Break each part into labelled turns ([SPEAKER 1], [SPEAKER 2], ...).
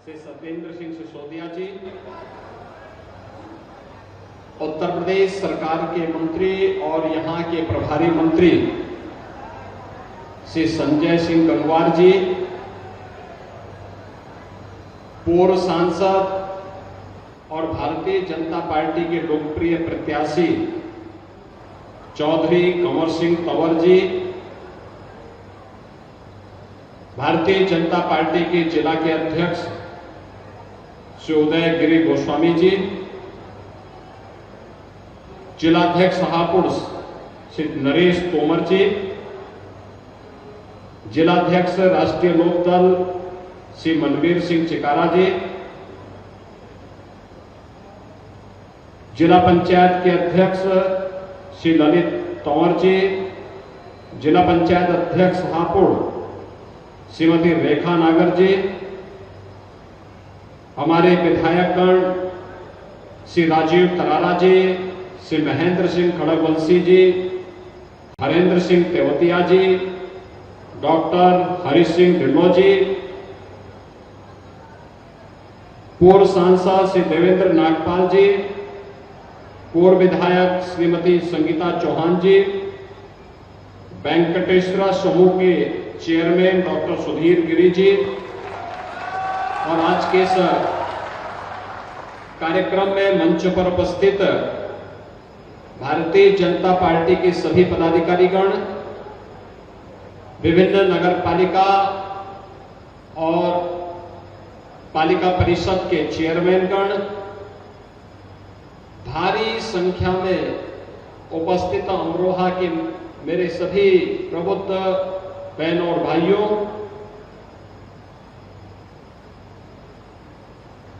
[SPEAKER 1] श्री सत्येंद्र सिंह सिसोदिया जी, उत्तर प्रदेश सरकार के मंत्री और यहाँ के प्रभारी मंत्री श्री संजय सिंह गंगवार जी, पूर्व सांसद और भारतीय जनता पार्टी के लोकप्रिय प्रत्याशी चौधरी कंवर सिंह तंवर जी, भारतीय जनता पार्टी के जिला के अध्यक्ष श्री उदयगिरी गोस्वामी जी, जिलाध्यक्ष हापुड़ श्री नरेश तोमर जी, जिलाध्यक्ष राष्ट्रीय लोकदल श्री मनवीर सिंह चिकारा जी, जिला पंचायत के अध्यक्ष श्री ललित तंवर जी, जिला पंचायत अध्यक्ष हापुड़ श्रीमती रेखा नागर जी, हमारे विधायकगण श्री राजीव तरारा जी, श्री महेंद्र सिंह खड़गवंशी जी, हरेंद्र सिंह तेवतिया जी, डॉक्टर हरि सिंह ढिल्लों जी, पूर्व सांसद श्री देवेंद्र नागपाल जी, पूर्व विधायक श्रीमती संगीता चौहान जी, वेंकटेश्वरा समूह के चेयरमैन डॉक्टर सुधीर गिरी जी और आज के इस कार्यक्रम में मंच पर उपस्थित भारतीय जनता पार्टी के सभी पदाधिकारीगण, विभिन्न नगर पालिका और पालिका परिषद के चेयरमैनगण, भारी संख्या में उपस्थित अमरोहा के मेरे सभी प्रबुद्ध बहनों और भाइयों,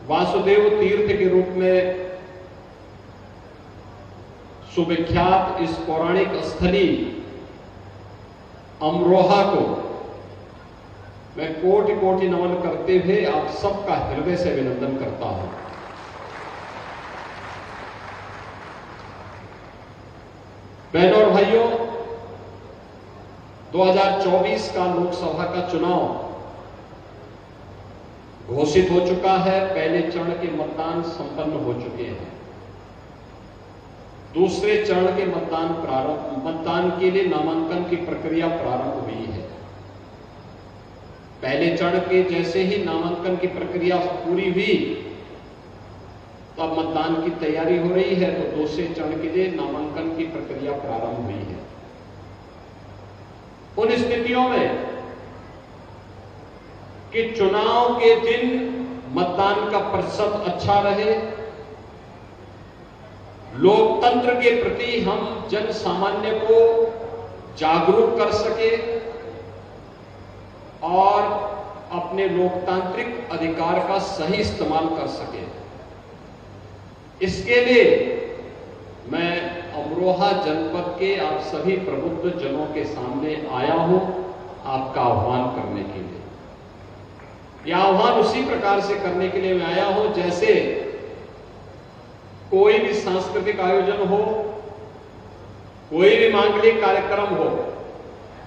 [SPEAKER 1] वासुदेव तीर्थ के रूप में सुविख्यात इस पौराणिक स्थली अमरोहा को मैं कोटि कोटि नमन करते हुए आप सबका हृदय से अभिनंदन करता हूं। बहनों और भाइयों, 2024 का लोकसभा का चुनाव घोषित हो चुका है। पहले चरण के मतदान संपन्न हो चुके हैं। दूसरे चरण के मतदान के लिए नामांकन की प्रक्रिया प्रारंभ हुई है। पहले चरण के जैसे ही नामांकन की प्रक्रिया पूरी हुई तब मतदान की तैयारी हो रही है, तो दूसरे चरण के लिए नामांकन की प्रक्रिया प्रारंभ हुई है। उन स्थितियों में कि चुनाव के दिन मतदान का प्रतिशत अच्छा रहे, लोकतंत्र के प्रति हम जन सामान्य को जागरूक कर सके और अपने लोकतांत्रिक अधिकार का सही इस्तेमाल कर सके, इसके लिए मैं अमरोहा जनपद के आप सभी प्रबुद्ध जनों के सामने आया हूं आपका आह्वान करने के लिए। यह आह्वान उसी प्रकार से करने के लिए मैं आया हूं जैसे कोई भी सांस्कृतिक आयोजन हो, कोई भी मांगलिक कार्यक्रम हो,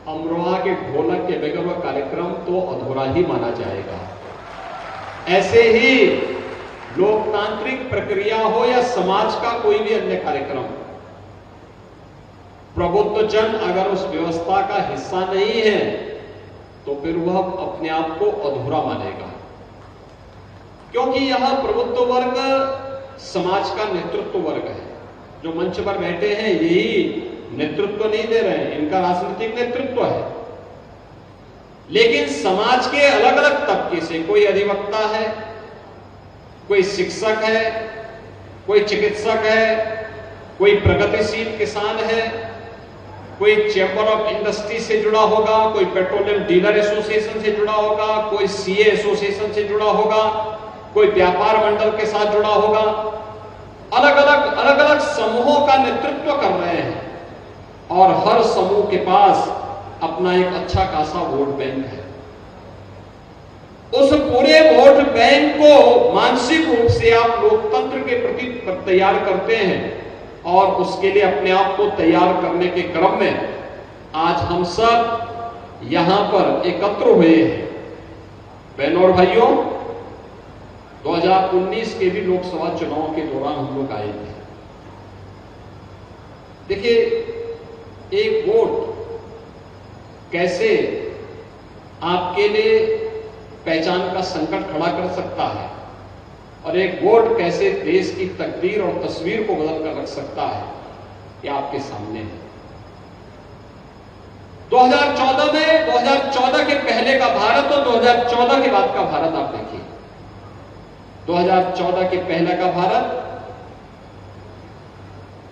[SPEAKER 1] अमरोहा के ढोलक के बगैर वह कार्यक्रम तो अधूरा ही माना जाएगा। ऐसे ही लोकतांत्रिक प्रक्रिया हो या समाज का कोई भी अन्य कार्यक्रम, प्रबुद्ध जन अगर उस व्यवस्था का हिस्सा नहीं है तो फिर वह अपने आप को अधूरा मानेगा, क्योंकि यह प्रबुद्ध वर्ग समाज का नेतृत्व वर्ग है। जो मंच पर बैठे हैं यही नेतृत्व नहीं दे रहे हैं, इनका राजनीतिक नेतृत्व है। लेकिन समाज के अलग अलग तबके से कोई अधिवक्ता है, कोई शिक्षक है, कोई चिकित्सक है, कोई प्रगतिशील किसान है, कोई चैंबर ऑफ इंडस्ट्री से जुड़ा होगा, कोई पेट्रोलियम डीलर एसोसिएशन से जुड़ा होगा, कोई सीए एसोसिएशन से जुड़ा होगा, कोई व्यापार मंडल के साथ जुड़ा होगा। अलग अलग समूहों का नेतृत्व कर रहे हैं और हर समूह के पास अपना एक अच्छा खासा वोट बैंक है। उस पूरे वोट बैंक को मानसिक रूप से आप लोकतंत्र के प्रति तैयार करते हैं और उसके लिए अपने आप को तैयार करने के क्रम में आज हम सब यहां पर एकत्र हुए हैं। बहनों और भाइयों, 2019 के भी लोकसभा चुनाव के दौरान हम लोग आए थे। देखिए, एक वोट कैसे आपके लिए पहचान का संकट खड़ा कर सकता है और एक वोट कैसे देश की तकदीर और तस्वीर को बदल कर रख सकता है, ये आपके सामने है। 2014 में 2014 के पहले का भारत और 2014 के बाद का भारत आप देखिए। 2014 के पहले का भारत,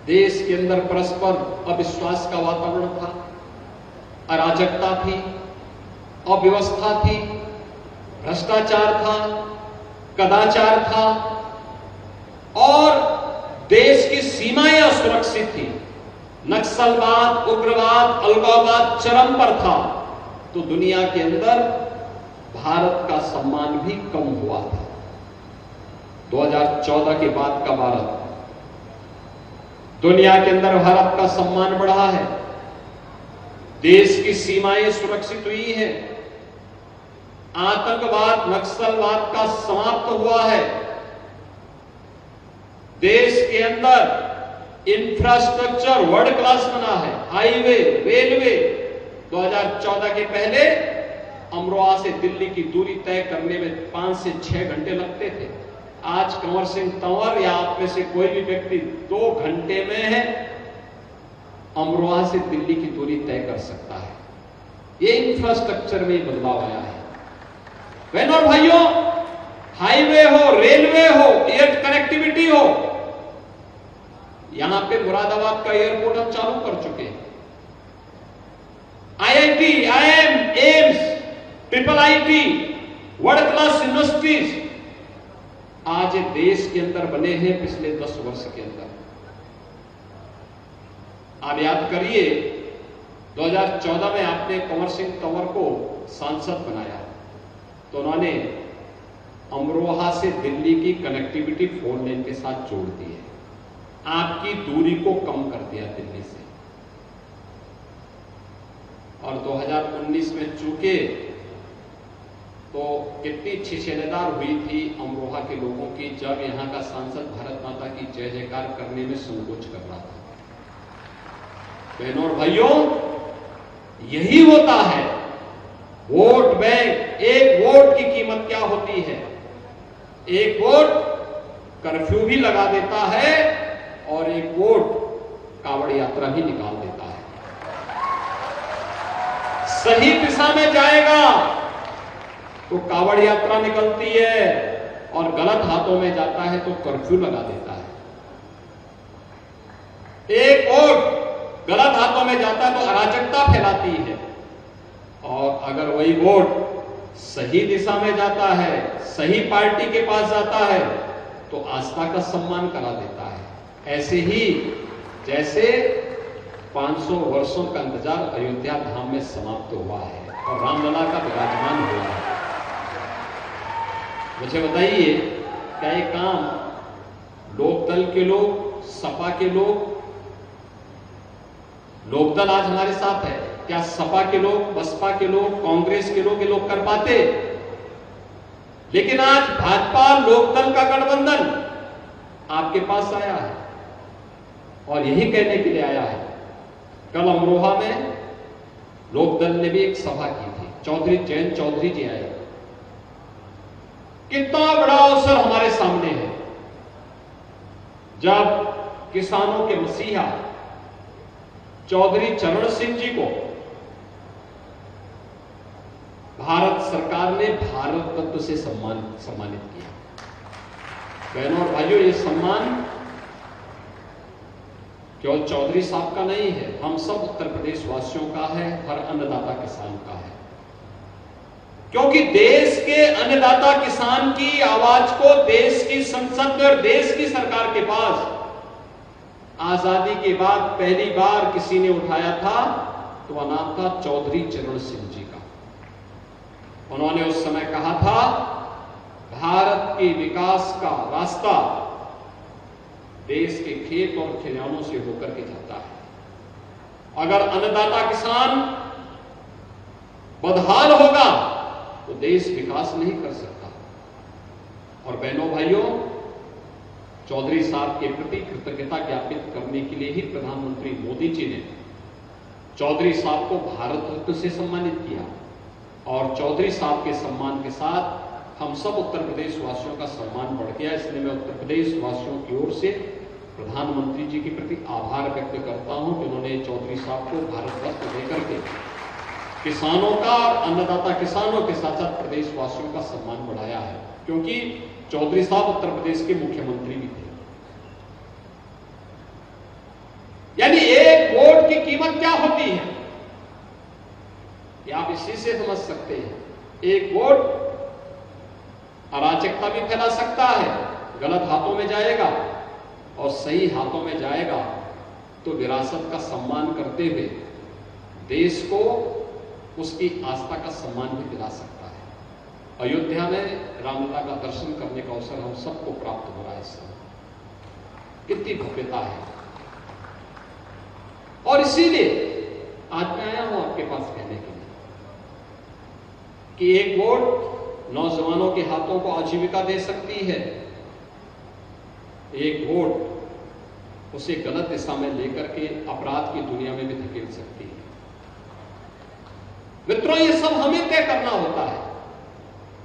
[SPEAKER 1] देश के अंदर परस्पर अविश्वास का वातावरण था, अराजकता थी, अव्यवस्था थी, भ्रष्टाचार था, कदाचार था और देश की सीमाएं असुरक्षित थी। नक्सलवाद, उग्रवाद, अलगाववाद चरम पर था। तो दुनिया के अंदर भारत का सम्मान भी कम हुआ था। 2014 के बाद का भारत, दुनिया के अंदर भारत का सम्मान बढ़ा है, देश की सीमाएं सुरक्षित हुई है, आतंकवाद, नक्सलवाद का समाप्त हुआ है, देश के अंदर इंफ्रास्ट्रक्चर वर्ल्ड क्लास बना है, हाईवे, रेलवे। 2014 के पहले अमरोहा से दिल्ली की दूरी तय करने में 5 से 6 घंटे लगते थे। आज कंवर सिंह तंवर या आप में से कोई भी व्यक्ति 2 घंटे में है अमरोहा से दिल्ली की दूरी तय कर सकता है। ये इंफ्रास्ट्रक्चर में बदलाव आया है। बहनों और भाइयों, हाईवे हो, रेलवे हो, एयर कनेक्टिविटी हो, यहां पे मुरादाबाद का एयरपोर्ट हम चालू कर चुके हैं। IIT, IIM, AIIMS, IIIT, world class universities आज देश के अंदर बने हैं पिछले 10 वर्ष के अंदर। आप याद करिए, 2014 में आपने कंवर सिंह तंवर को सांसद बनाया तो उन्होंने अमरोहा से दिल्ली की कनेक्टिविटी 4 लेन के साथ जोड़ दी है, आपकी दूरी को कम कर दिया दिल्ली से। और 2019 में चूंकि तो कितनी अच्छी सेनेदार हुई थी अमरोहा के लोगों की जब यहां का सांसद भारत माता की जय जयकार करने में संकोच कर रहा था। बहनों और भाइयों, यही होता है वोट बैंक। एक वोट की कीमत क्या होती है? एक वोट कर्फ्यू भी लगा देता है और एक वोट कांवड़ यात्रा भी निकाल देता है। सही दिशा में जाएगा तो कांवड़ यात्रा निकलती है और गलत हाथों में जाता है तो कर्फ्यू लगा देता है। एक वोट गलत हाथों में जाता है तो अराजकता फैलाती है और अगर वही वोट सही दिशा में जाता है, सही पार्टी के पास जाता है तो आस्था का सम्मान करा देता है। ऐसे ही जैसे 500 वर्षों का इंतजार अयोध्या धाम में समाप्त हुआ है और रामलला का विराजमान हुआ है। मुझे बताइए, क्या ये काम लोकदल के लोग, सपा के लोग, लोकदल आज हमारे साथ है, क्या सपा के लोग, बसपा के लोग, कांग्रेस के लोग ये लोग कर पाते? लेकिन आज भाजपा लोकदल का गठबंधन आपके पास आया है और यही कहने के लिए आया है। कल अमरोहा में लोकदल ने भी एक सभा की थी, चौधरी जयंत चौधरी जी आए। कितना बड़ा अवसर हमारे सामने है जब किसानों के मसीहा चौधरी चरण सिंह जी को भारत सरकार ने भारत रत्न से सम्मानित किया। बहनों और भाइयों, ये सम्मान केवल चौधरी साहब का नहीं है, हम सब उत्तर प्रदेश वासियों का है, हर अन्नदाता किसान का है। क्योंकि देश के अन्नदाता किसान की आवाज को देश की संसद और देश की सरकार के पास आजादी के बाद पहली बार किसी ने उठाया था तो वह नाम था चौधरी चरण सिंह जी का। उन्होंने उस समय कहा था, भारत के विकास का रास्ता देश के खेत और खलिहानों से होकर के जाता है। अगर अन्नदाता किसान बदहाल होगा तो देश विकास नहीं कर सकता। और बहनों भाइयों, चौधरी साहब के प्रति कृतज्ञता ज्ञापित करने के लिए ही प्रधानमंत्री मोदी जी ने चौधरी साहब को भारत रत्न से सम्मानित किया और चौधरी साहब के सम्मान के साथ हम सब उत्तर प्रदेश वासियों का सम्मान बढ़ गया। इसलिए मैं उत्तर प्रदेश वासियों की ओर से प्रधानमंत्री जी के प्रति आभार व्यक्त करता हूं कि उन्होंने चौधरी साहब को भारत रत्न देकर के किसानों का और अन्नदाता किसानों के साथ साथ प्रदेश वासियों का सम्मान बढ़ाया है, क्योंकि चौधरी साहब उत्तर प्रदेश के मुख्यमंत्री भी थे। यानी एक वोट की कीमत क्या होती है ये आप इसी से समझ सकते हैं। एक वोट अराजकता भी फैला सकता है, गलत हाथों में जाएगा, और सही हाथों में जाएगा तो विरासत का सम्मान करते हुए देश को उसकी आस्था का सम्मान भी दिला सकता है। अयोध्या में रामलला का दर्शन करने का अवसर हम सबको प्राप्त हो रहा है इस समय। कितनी भव्यता है। और इसीलिए आज मैं आया हूं आपके पास कहने के लिए कि एक वोट नौजवानों के हाथों को आजीविका दे सकती है, एक वोट उसे गलत दिशा में लेकर के अपराध की दुनिया में भी धकेल सकती है। मित्रों, ये सब हमें तय करना होता है।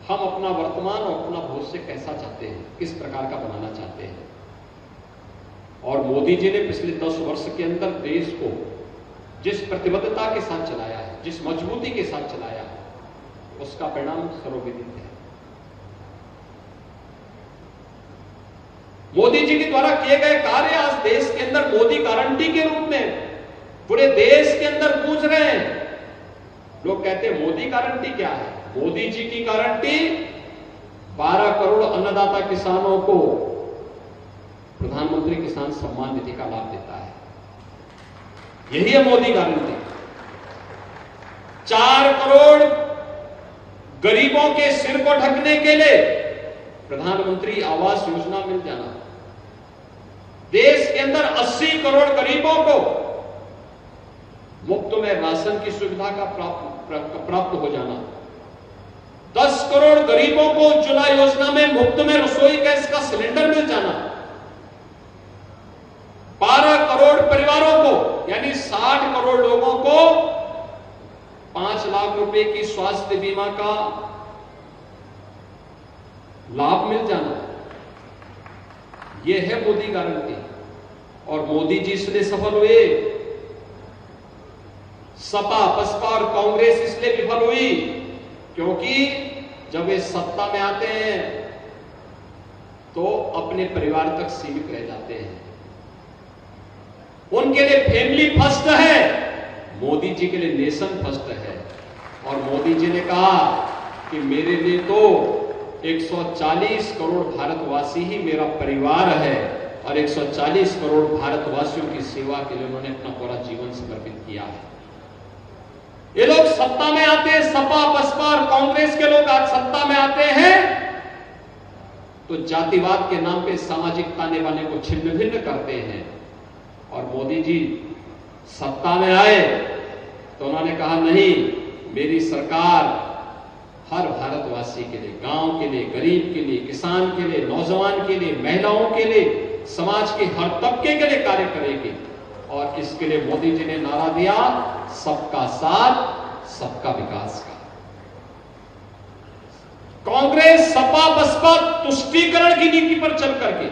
[SPEAKER 1] हम अपना वर्तमान और अपना भविष्य कैसा चाहते हैं, किस प्रकार का बनाना चाहते हैं। और मोदी जी ने पिछले 10 वर्ष के अंदर देश को जिस प्रतिबद्धता के साथ चलाया है, जिस मजबूती के साथ चलाया है, उसका परिणाम सर्वविदित है। मोदी जी के द्वारा किए गए कार्य आज देश के अंदर मोदी गारंटी के रूप में पूरे देश के अंदर गूंज रहे हैं। लोग कहते हैं मोदी गारंटी क्या है? मोदी जी की गारंटी 12 करोड़ अन्नदाता किसानों को प्रधानमंत्री किसान सम्मान निधि का लाभ देता है। यही है मोदी गारंटी। 4 करोड़ गरीबों के सिर को ढकने के लिए प्रधानमंत्री आवास योजना मिल जाना, देश के अंदर 80 करोड़ गरीबों को मुफ्त में राशन की सुविधा का प्राप्त हो जाना, 10 करोड़ गरीबों को उज्ज्वला योजना में मुफ्त में रसोई गैस का सिलेंडर मिल जाना, 12 करोड़ परिवारों को यानी 60 करोड़ लोगों को 5 लाख रुपए की स्वास्थ्य बीमा का लाभ मिल जाना, यह है मोदी गारंटी। और मोदी जी इसलिए सफल हुए, सपा बसपा और कांग्रेस इसलिए विफल हुई क्योंकि जब वे सत्ता में आते हैं तो अपने परिवार तक सीमित रह जाते हैं। उनके लिए फैमिली फर्स्ट है, मोदी जी के लिए नेशन फर्स्ट है। और मोदी जी ने कहा कि मेरे लिए तो 140 करोड़ भारतवासी ही मेरा परिवार है, और 140 करोड़ भारतवासियों की सेवा के लिए उन्होंने अपना पूरा जीवन समर्पित किया है। ये लोग सत्ता में आते हैं, सपा बसपा और कांग्रेस के लोग आज सत्ता में आते हैं तो जातिवाद के नाम पे सामाजिक ताने बाने को छिन्न भिन्न करते हैं। और मोदी जी सत्ता में आए तो उन्होंने कहा नहीं, मेरी सरकार हर भारतवासी के लिए, गांव के लिए, गरीब के लिए, किसान के लिए, नौजवान के लिए, महिलाओं के लिए, समाज के हर तबके के लिए कार्य करेगी। और इसके लिए मोदी जी ने नारा दिया, सबका साथ सबका विकास का। कांग्रेस सपा बसपा तुष्टीकरण की नीति पर चल करके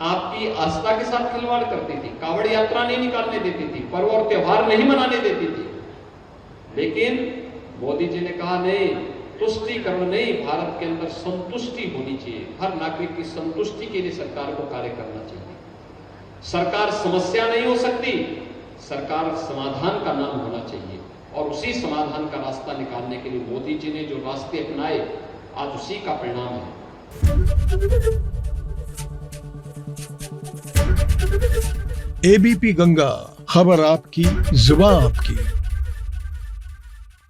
[SPEAKER 1] आपकी आस्था के साथ खिलवाड़ करती थी, कावड़ यात्रा नहीं निकालने देती थी, पर्व और त्योहार नहीं मनाने देती थी। लेकिन मोदी जी ने कहा नहीं, तुष्टीकरण नहीं, भारत के अंदर संतुष्टि होनी चाहिए। हर नागरिक की संतुष्टि के लिए सरकार को कार्य करना चाहिए। सरकार समस्या नहीं हो सकती, सरकार समाधान का नाम होना चाहिए। और उसी समाधान का रास्ता निकालने के लिए मोदी जी ने जो रास्ते अपनाए, आज उसी का परिणाम है।
[SPEAKER 2] एबीपी गंगा, खबर आपकी, जुबान आपकी।